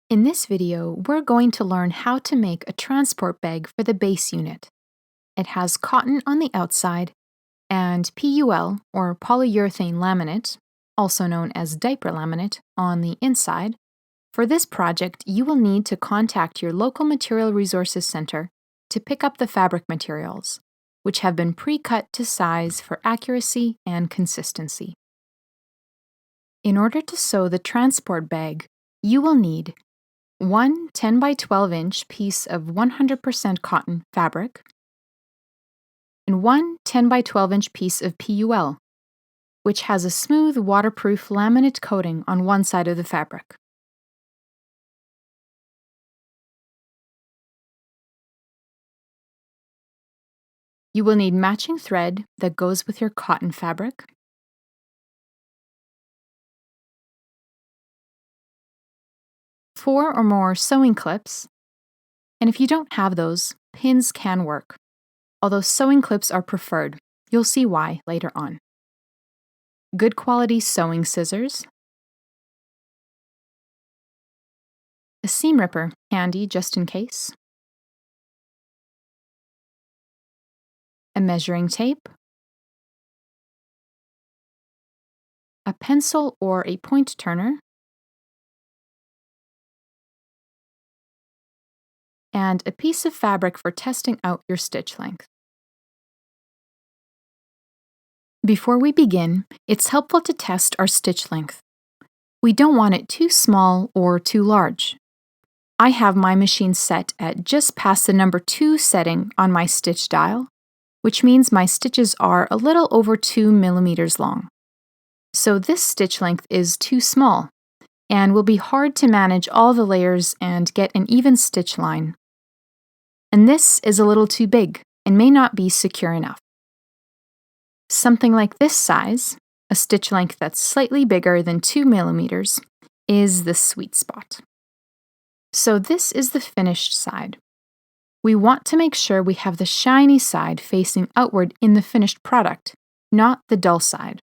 In this video, we're going to learn how to make a transport bag for the base unit. It has cotton on the outside and PUL, or polyurethane laminate, also known as diaper laminate, on the inside. For this project, you will need to contact your local Material Resources Center to pick up the fabric materials, which have been pre-cut to size for accuracy and consistency. In order to sew the transport bag, you will need one 10 by 12 inch piece of 100% cotton fabric, and one 10 by 12 inch piece of PUL, which has a smooth waterproof laminate coating on one side of the fabric. You will need matching thread that goes with your cotton fabric, four or more sewing clips, and if you don't have those, pins can work, although sewing clips are preferred. You'll see why later on. Good quality sewing scissors, a seam ripper handy just in case, a measuring tape, a pencil or a point turner, and a piece of fabric for testing out your stitch length. Before we begin, it's helpful to test our stitch length. We don't want it too small or too large. I have my machine set at just past the number 2 setting on my stitch dial, which means my stitches are a little over 2 millimeters long. So this stitch length is too small and will be hard to manage all the layers and get an even stitch line. And this is a little too big and may not be secure enough. Something like this size, a stitch length that's slightly bigger than 2 millimeters, is the sweet spot. So this is the finished side. We want to make sure we have the shiny side facing outward in the finished product, not the dull side.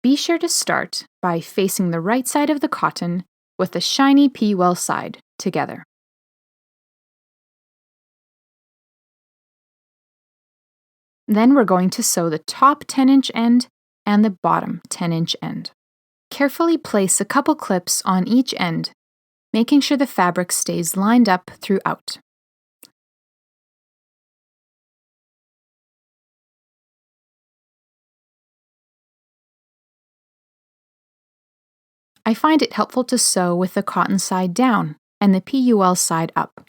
Be sure to start by facing the right side of the cotton with the shiny PUL side together. Then we're going to sew the top 10-inch end and the bottom 10-inch end. Carefully place a couple clips on each end, making sure the fabric stays lined up throughout. I find it helpful to sew with the cotton side down and the PUL side up.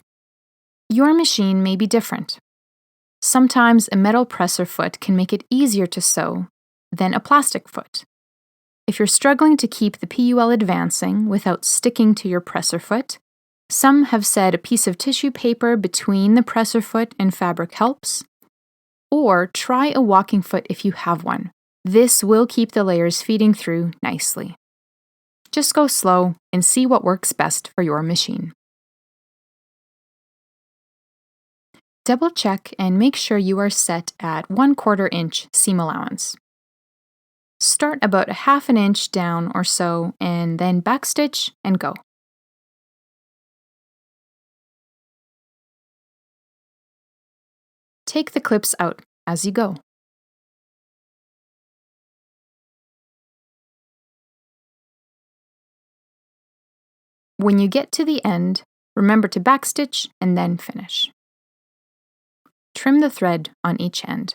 Your machine may be different. Sometimes a metal presser foot can make it easier to sew than a plastic foot. If you're struggling to keep the PUL advancing without sticking to your presser foot, some have said a piece of tissue paper between the presser foot and fabric helps, or try a walking foot if you have one. This will keep the layers feeding through nicely. Just go slow and see what works best for your machine. Double check and make sure you are set at 1/4 inch seam allowance. Start about a 1/2 inch down or so and then backstitch and go. Take the clips out as you go. When you get to the end, remember to backstitch and then finish. Trim the thread on each end.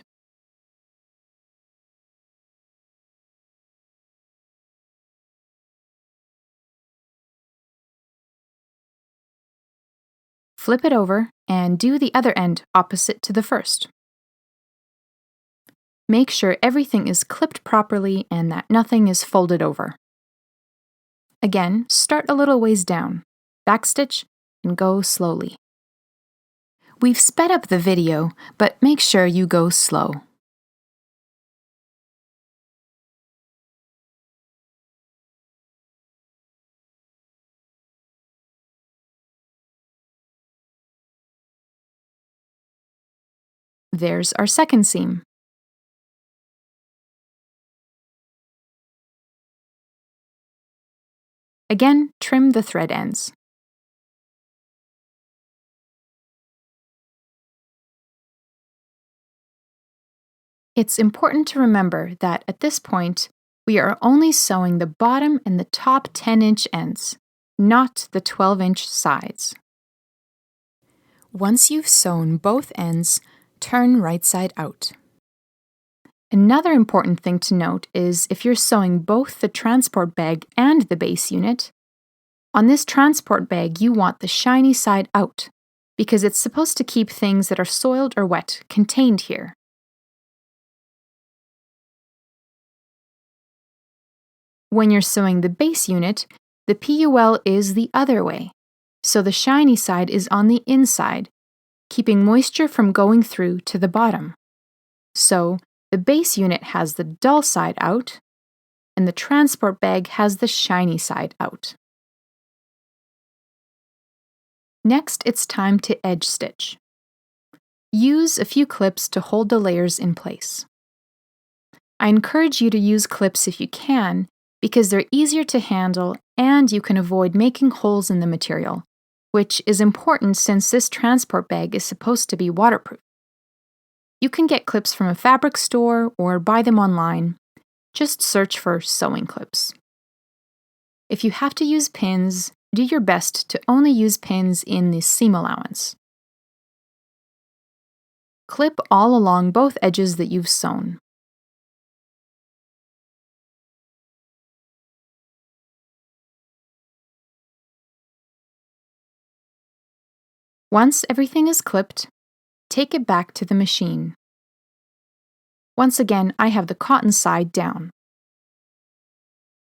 Flip it over and do the other end opposite to the first. Make sure everything is clipped properly and that nothing is folded over. Again, start a little ways down, backstitch, and go slowly. We've sped up the video, but make sure you go slow. There's our second seam. Again, trim the thread ends. It's important to remember that at this point, we are only sewing the bottom and the top 10-inch ends, not the 12-inch sides. Once you've sewn both ends, turn right side out. Another important thing to note is if you're sewing both the transport bag and the base unit, on this transport bag you want the shiny side out because it's supposed to keep things that are soiled or wet contained here. When you're sewing the base unit, the PUL is the other way, so the shiny side is on the inside, keeping moisture from going through to the bottom. So, the base unit has the dull side out, and the transport bag has the shiny side out. Next, it's time to edge stitch. Use a few clips to hold the layers in place. I encourage you to use clips if you can, because they're easier to handle and you can avoid making holes in the material, which is important since this transport bag is supposed to be waterproof. You can get clips from a fabric store or buy them online. Just search for sewing clips. If you have to use pins, do your best to only use pins in the seam allowance. Clip all along both edges that you've sewn. Once everything is clipped, take it back to the machine. Once again, I have the cotton side down.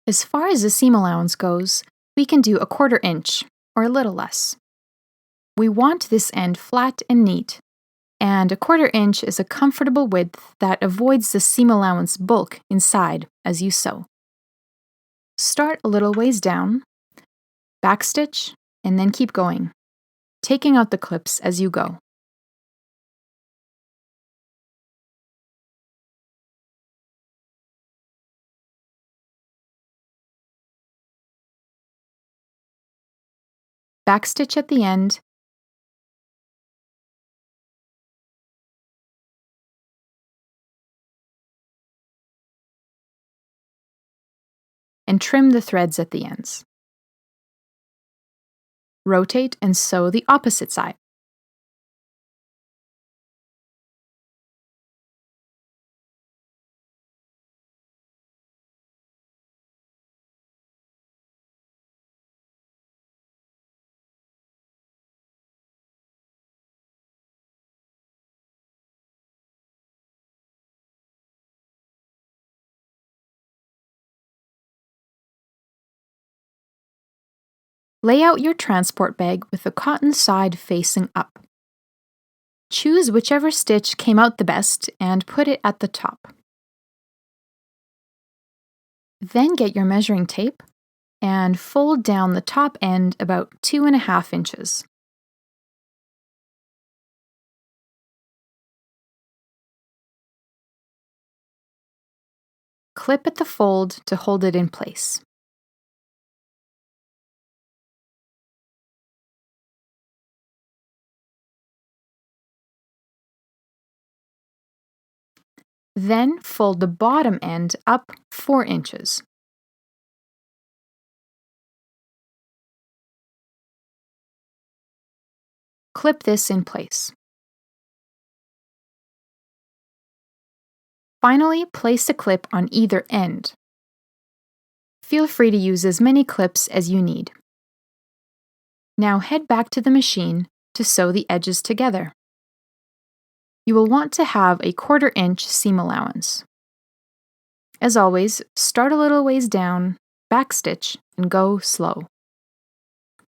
As far as the seam allowance goes, we can do 1/4 inch, or a little less. We want this end flat and neat, and 1/4 inch is a comfortable width that avoids the seam allowance bulk inside as you sew. Start a little ways down, backstitch, and then keep going, taking out the clips as you go. Backstitch at the end, and trim the threads at the ends. Rotate and sew the opposite side. Lay out your transport bag with the cotton side facing up. Choose whichever stitch came out the best and put it at the top. Then get your measuring tape and fold down the top end about 2.5 inches. Clip at the fold to hold it in place. Then fold the bottom end up 4 inches. Clip this in place. Finally, place a clip on either end. Feel free to use as many clips as you need. Now head back to the machine to sew the edges together. You will want to have a 1/4 inch seam allowance. As always, start a little ways down, backstitch, and go slow.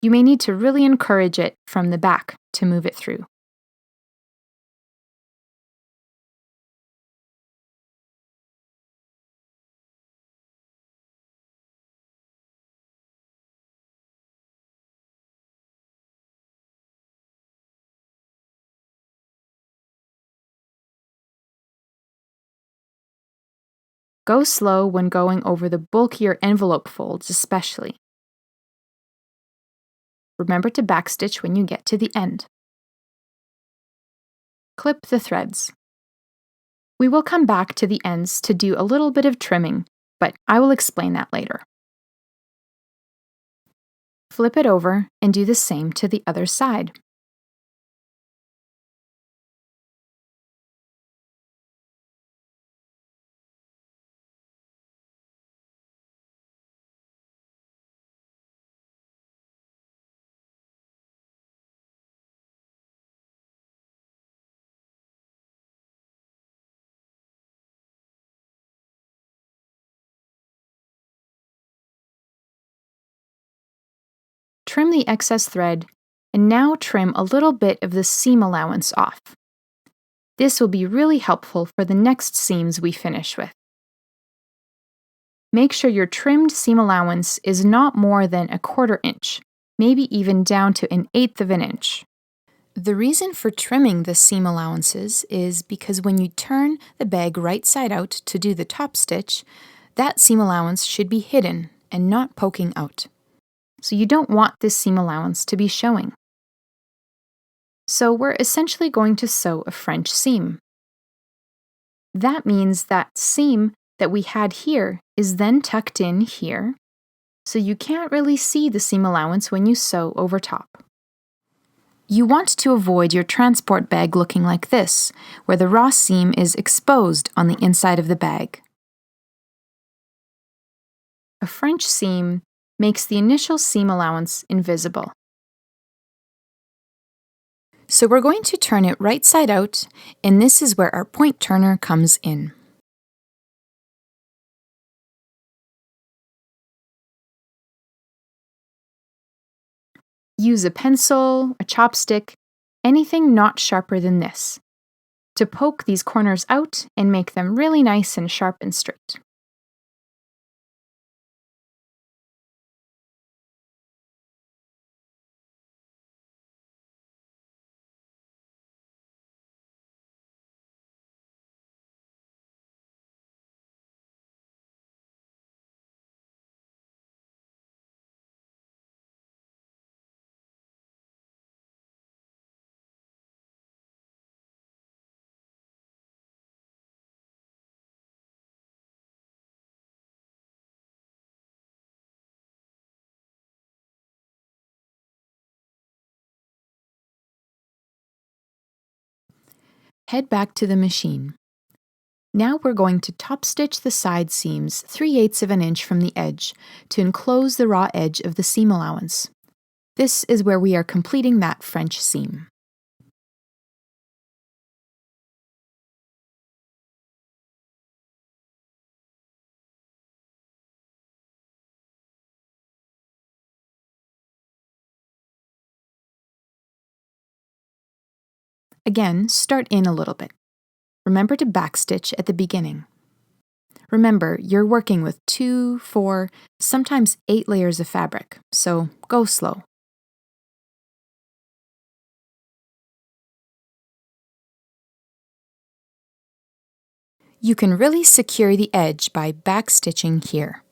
You may need to really encourage it from the back to move it through. Go slow when going over the bulkier envelope folds, especially. Remember to backstitch when you get to the end. Clip the threads. We will come back to the ends to do a little bit of trimming, but I will explain that later. Flip it over and do the same to the other side. Trim the excess thread, and now trim a little bit of the seam allowance off. This will be really helpful for the next seams we finish with. Make sure your trimmed seam allowance is not more than 1/4 inch, maybe even down to 1/8 of an inch. The reason for trimming the seam allowances is because when you turn the bag right side out to do the top stitch, that seam allowance should be hidden and not poking out. So you don't want this seam allowance to be showing. So we're essentially going to sew a French seam. That means that seam that we had here is then tucked in here, so you can't really see the seam allowance when you sew over top. You want to avoid your transport bag looking like this, where the raw seam is exposed on the inside of the bag. A French seam makes the initial seam allowance invisible. So we're going to turn it right side out, and this is where our point turner comes in. Use a pencil, a chopstick, anything not sharper than this, to poke these corners out and make them really nice and sharp and straight. Head back to the machine. Now we're going to top stitch the side seams 3/8 of an inch from the edge to enclose the raw edge of the seam allowance. This is where we are completing that French seam. Again, start in a little bit. Remember to backstitch at the beginning. Remember, you're working with 2, 4, sometimes 8 layers of fabric, so go slow. You can really secure the edge by backstitching here.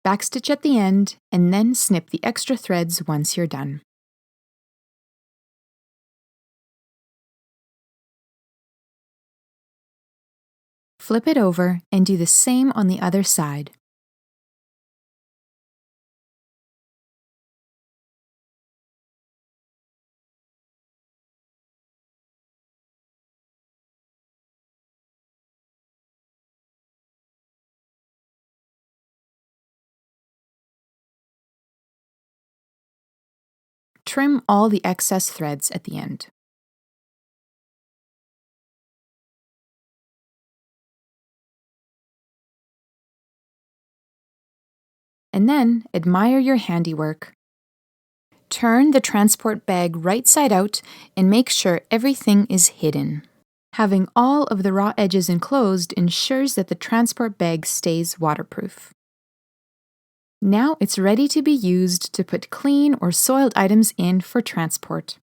Backstitch at the end, and then snip the extra threads once you're done. Flip it over and do the same on the other side. Trim all the excess threads at the end. And then admire your handiwork. Turn the transport bag right side out and make sure everything is hidden. Having all of the raw edges enclosed ensures that the transport bag stays waterproof. Now it's ready to be used to put clean or soiled items in for transport.